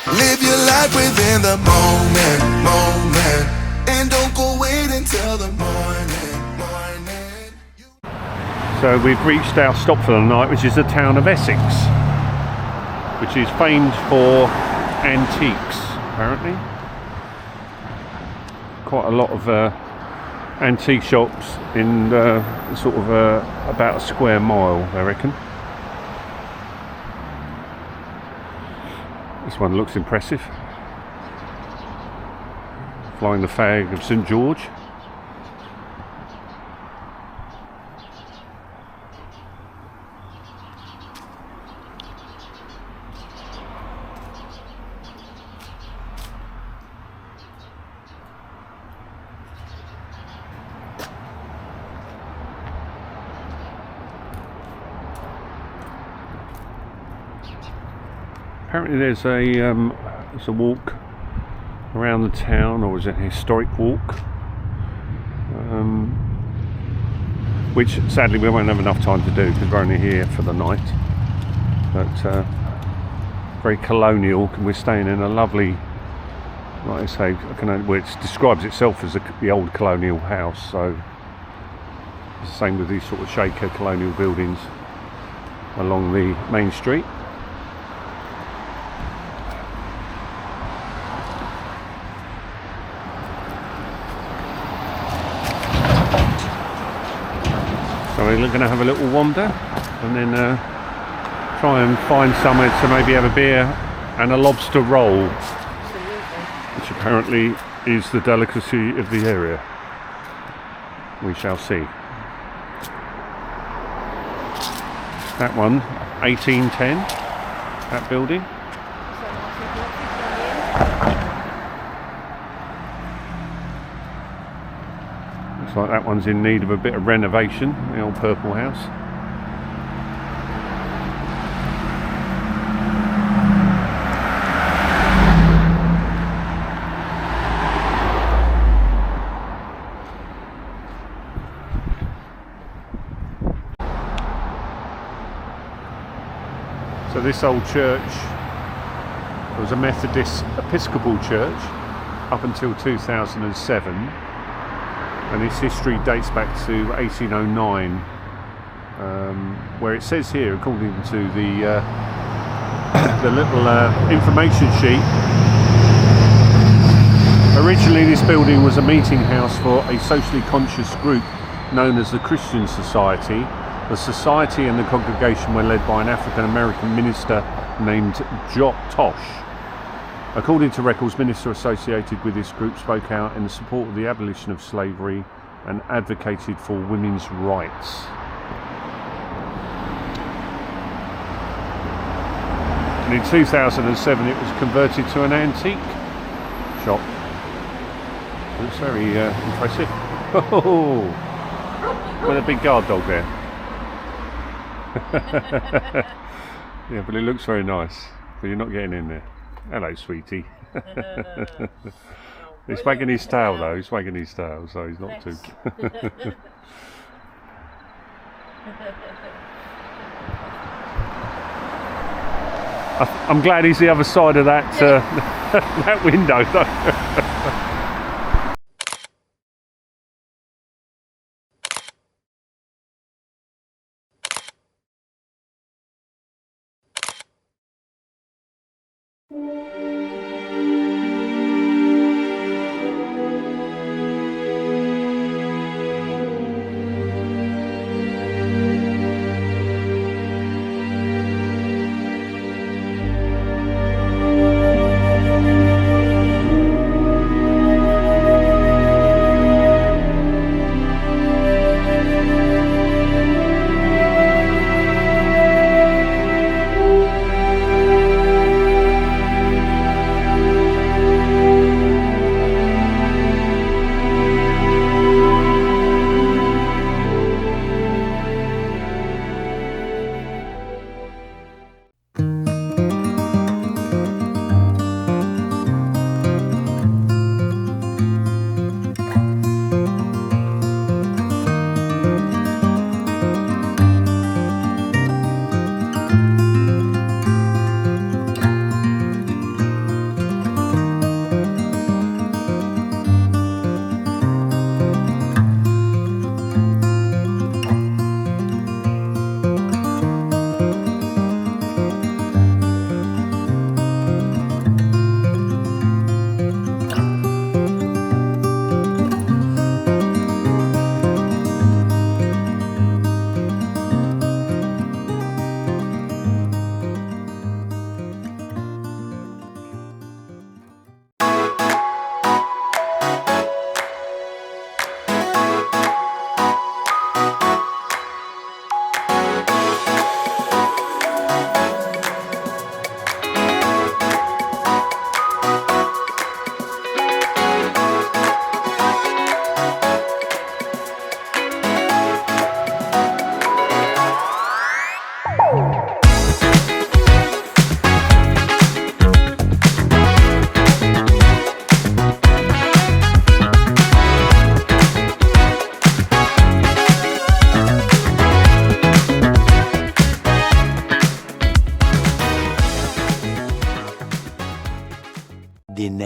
Live your life within the moment, and don't go wait until the morning. So we've reached our stop for the night, which is the town of Essex, which is famed for antiques, apparently. Quite a lot of antique shops in sort of about a square mile, I reckon. This one looks impressive. Flying the flag of St. George. Apparently there's a walk around the town, or is it a historic walk? Which sadly we won't have enough time to do because we're only here for the night. But very colonial. We're staying in a lovely, like I say, it describes itself as the old colonial house. So it's the same with these sort of shaker colonial buildings along the main street. So we're going to have a little wander and then try and find somewhere to maybe have a beer and a lobster roll, which apparently is the delicacy of the area. We shall see. That one, 1810, that building. Looks like that one's in need of a bit of renovation, the old purple house. So this old church was a Methodist Episcopal church up until 2007, and its history dates back to 1809, where it says here, according to the little information sheet, originally this building was a meeting house for a socially conscious group known as the Christian Society. The society and the congregation were led by an African-American minister named Jot Tosh. According to records, minister associated with this group spoke out in the support of the abolition of slavery and advocated for women's rights. And in 2007 it was converted to an antique shop. Looks very impressive. Oh, with a big guard dog there. Yeah, but it looks very nice. But you're not getting in there. Hello, sweetie. He's wagging his tail though. He's wagging his tail, so he's not too. I'm glad he's the other side of that that window though.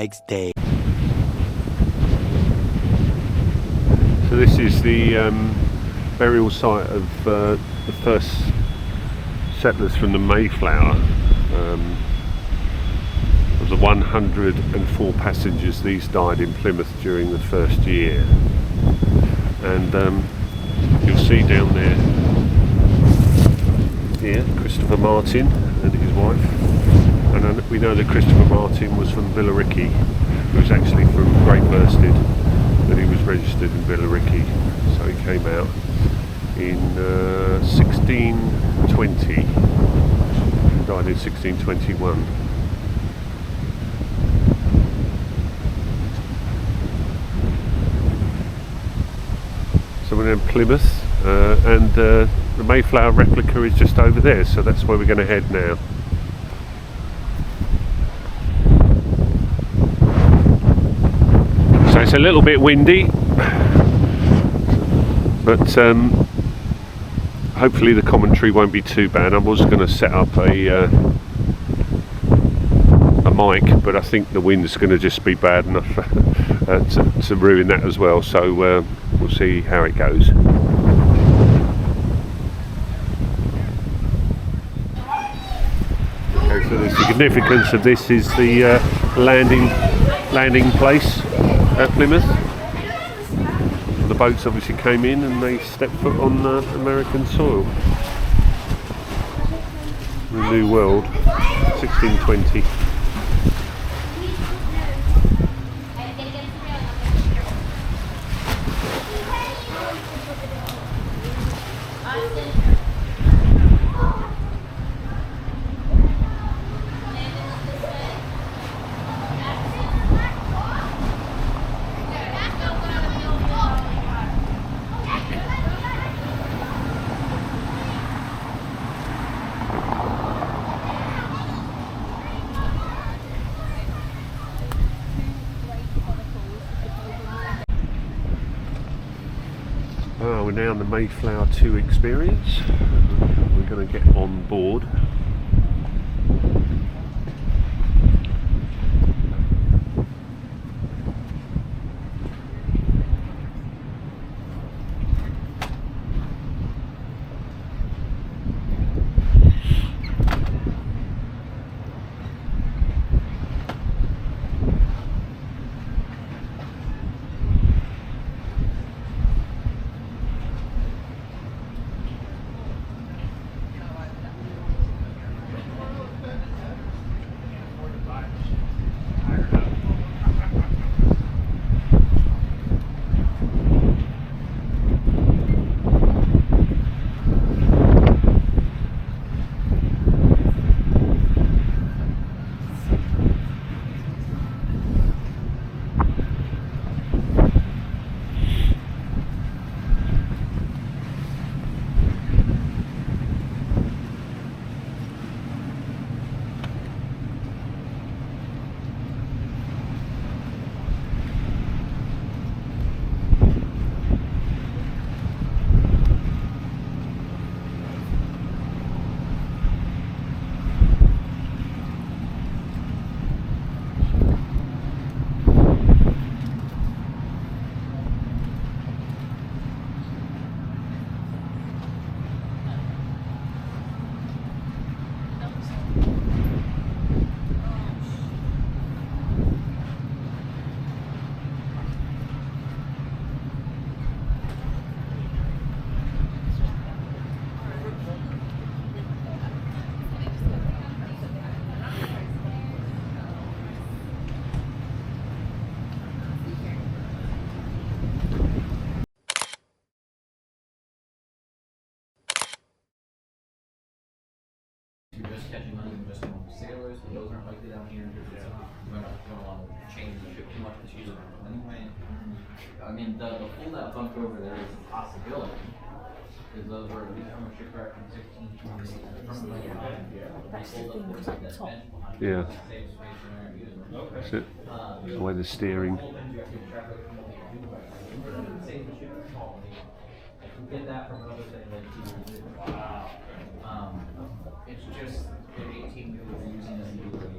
next day. So this is the burial site of the first settlers from the Mayflower. Of the 104 passengers, these died in Plymouth during the first year. And you'll see down there here Christopher Martin and his wife. And we know that Christopher Martin was from Billericay. He was actually from Great Bursted, but he was registered in Billericay, so he came out in 1620 and died in 1621. So we're in Plymouth, and the Mayflower replica is just over there, so that's where we're going to head now. So it's a little bit windy, but hopefully the commentary won't be too bad. I was going to set up a mic, but I think the wind's going to just be bad enough to ruin that as well, so we'll see how it goes. Okay, so the significance of this is the landing place at Plymouth. The boats obviously came in and they stepped foot on American soil. The New World, 1620. We're now on the Mayflower 2 experience. We're going to get on board. You're just catching on with just sailors, but those aren't likely down here. You're not going to want to change the ship too much to use it anyway. I mean, the pool that bumped over there is a possibility. Because those were from a shipwreck from 1628 from the That's the thing that's at the top. Yeah. That's it. The way the steering. Get that from another thing like it's just an 18 wheel we're using as a UAV.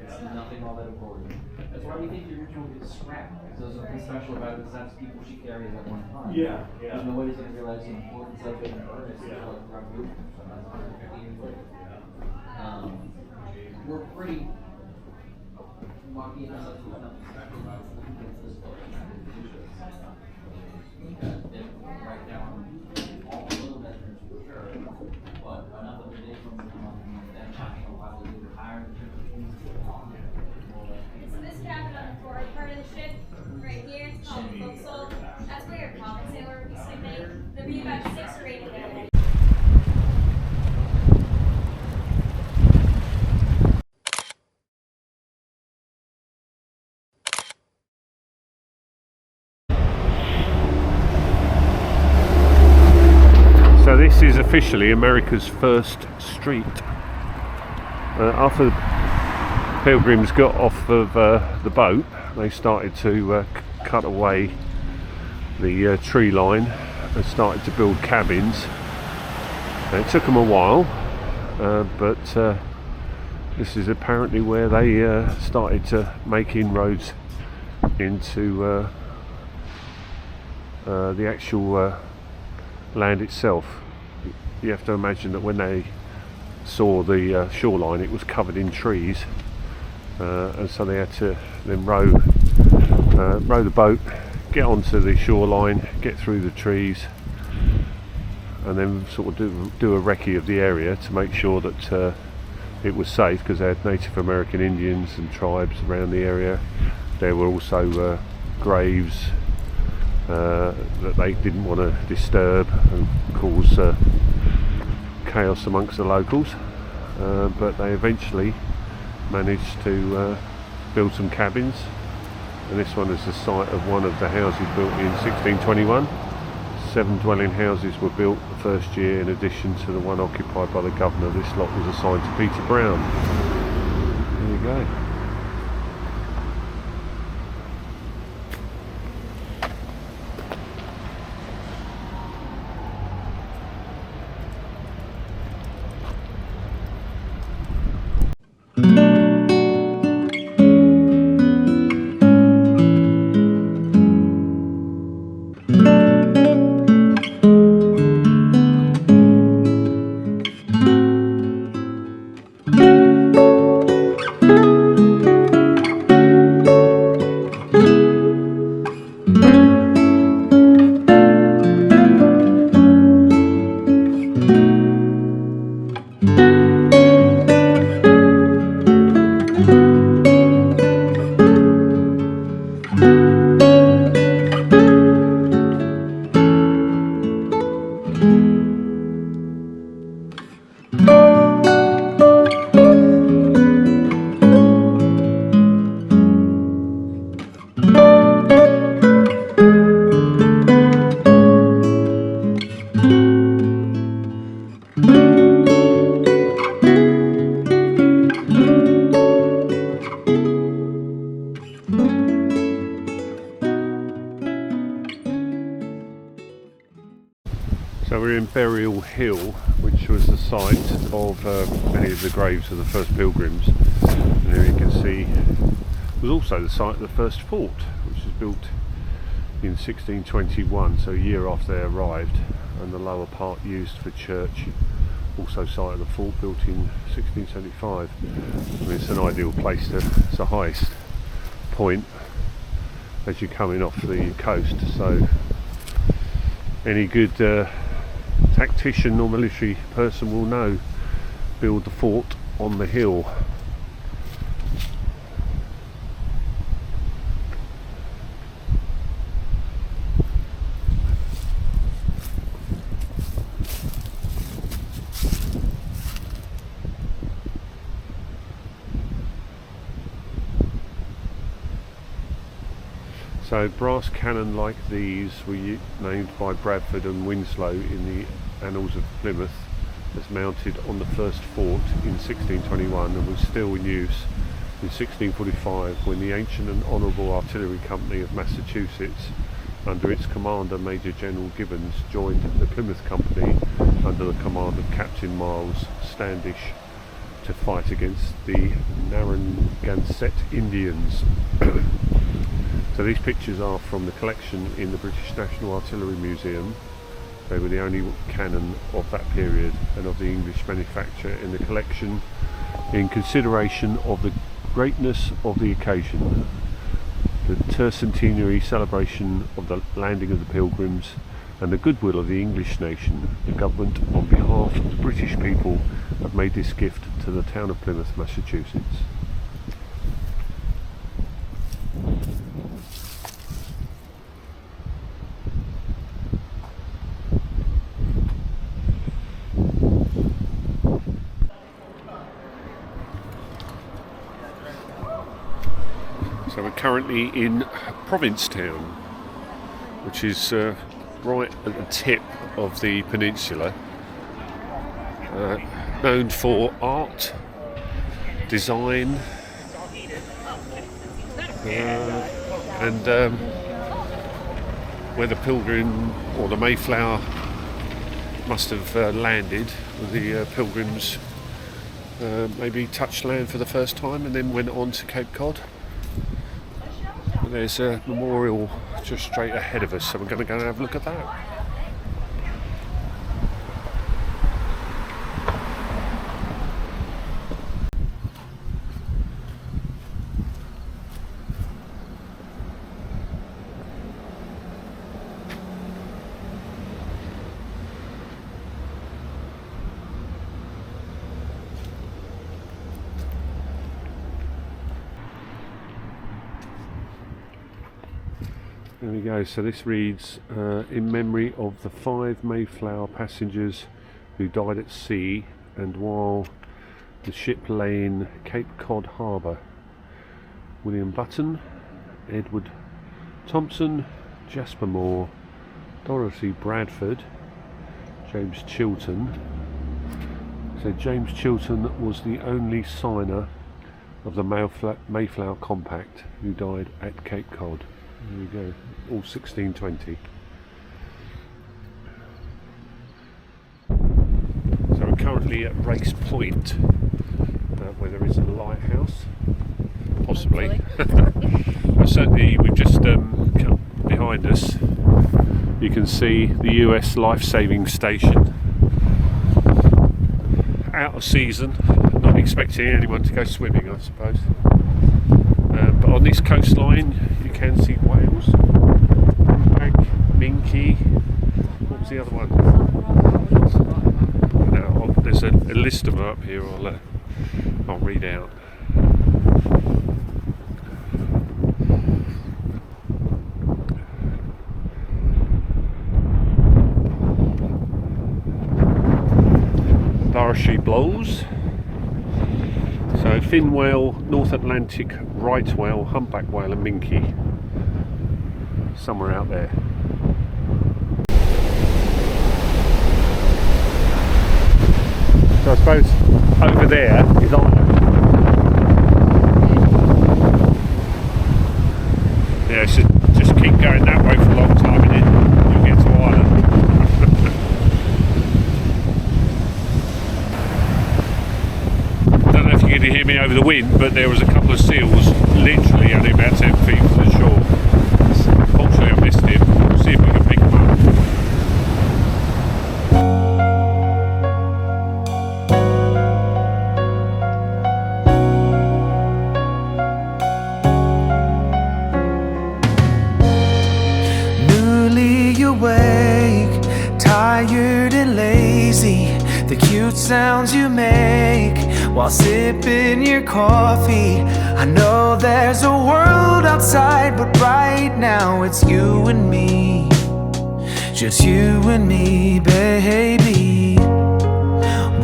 It's nothing all that important. That's why we think the original gets scrapped. Because there's something special about it, because that's people she carries at one time. Yeah, yeah. Because nobody's going to realize the importance of it in earnest until like the revolution. So that's 150 years later. We're pretty lucky enough that there's nothing special about it. It's this book. They write down all the little measures for sure, but enough of the day from them talking a while they retired. So this cabin on the forward part of the ship, right here, it's called the forecastle. That's where your common sailor would be sleeping. There'd be about 6 or 8 of them. So this is officially America's first street. After the pilgrims got off of the boat, they started to cut away the tree line and started to build cabins. And it took them a while, but this is apparently where they started to make inroads into the actual land itself. You have to imagine that when they saw the shoreline, it was covered in trees, and so they had to then row the boat, get onto the shoreline, get through the trees, and then sort of do a recce of the area to make sure that it was safe, because they had Native American Indians and tribes around the area. There were also graves that they didn't want to disturb and cause chaos amongst the locals, but they eventually managed to build some cabins, and this one is the site of one of the houses built in 1621. 7 dwelling houses were built the first year, in addition to the one occupied by the governor. This lot was assigned to Peter Brown. There you go. So we're in Burial Hill, which was the site of many of the graves of the first pilgrims. And here you can see it was also the site of the first fort, which was built in 1621, so a year after they arrived, and the lower part used for church. Also site of the fort, built in 1675. I mean, it's an ideal place it's the highest point as you're coming off the coast, so any good tactician or military person will know, build the fort on the hill. So brass cannon like these were named by Bradford and Winslow in the Annals of Plymouth as mounted on the first fort in 1621, and was still in use in 1645 when the Ancient and Honourable Artillery Company of Massachusetts, under its commander Major General Gibbons, joined the Plymouth Company under the command of Captain Miles Standish to fight against the Narragansett Indians. So these pictures are from the collection in the British National Artillery Museum. They were the only cannon of that period and of the English manufacture in the collection, in consideration of the greatness of the occasion, the tercentenary celebration of the landing of the Pilgrims, and the goodwill of the English nation. The government, on behalf of the British people, have made this gift to the town of Plymouth, Massachusetts. So we're currently in Provincetown, which is right at the tip of the peninsula, known for art, design, and where the Pilgrim or the Mayflower must have landed. The Pilgrims maybe touched land for the first time and then went on to Cape Cod. There's a memorial just straight ahead of us, so we're going to go and have a look at that. There we go, so this reads, in memory of the 5 Mayflower passengers who died at sea and while the ship lay in Cape Cod Harbour. William Button, Edward Thompson, Jasper Moore, Dorothy Bradford, James Chilton. So James Chilton was the only signer of the Mayflower Compact who died at Cape Cod. There we go, all 1620. So we're currently at Race Point, where there is a lighthouse, possibly. Well, certainly we've just come behind us. You can see the US life-saving station. Out of season, not expecting anyone to go swimming, I suppose. But on this coastline you can see whales, humpback, minke. What was the other one? Now, there's a list of them up here. I'll read out. Darcy blows. So fin whale, North Atlantic right whale, humpback whale and minke. Somewhere out there. So I suppose over there is Ireland. Yeah, so just keep going that way for a long time and then you'll get to Ireland. Don't know if you can hear me over the wind, but there was a couple of seals literally only about 10 feet from the shore. Unfortunately I missed him. We'll see if we can pick him up. Newly awake, tired and lazy, the cute sounds you make while sipping your coffee. I know there's a world outside, but right now it's you and me. Just you and me, baby.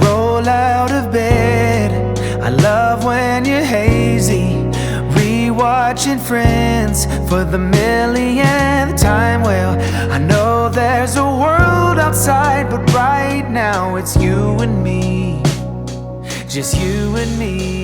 Roll out of bed, I love when you're hazy. Rewatching Friends for the millionth time. Well, I know there's a world outside, but right now it's you and me. Just you and me.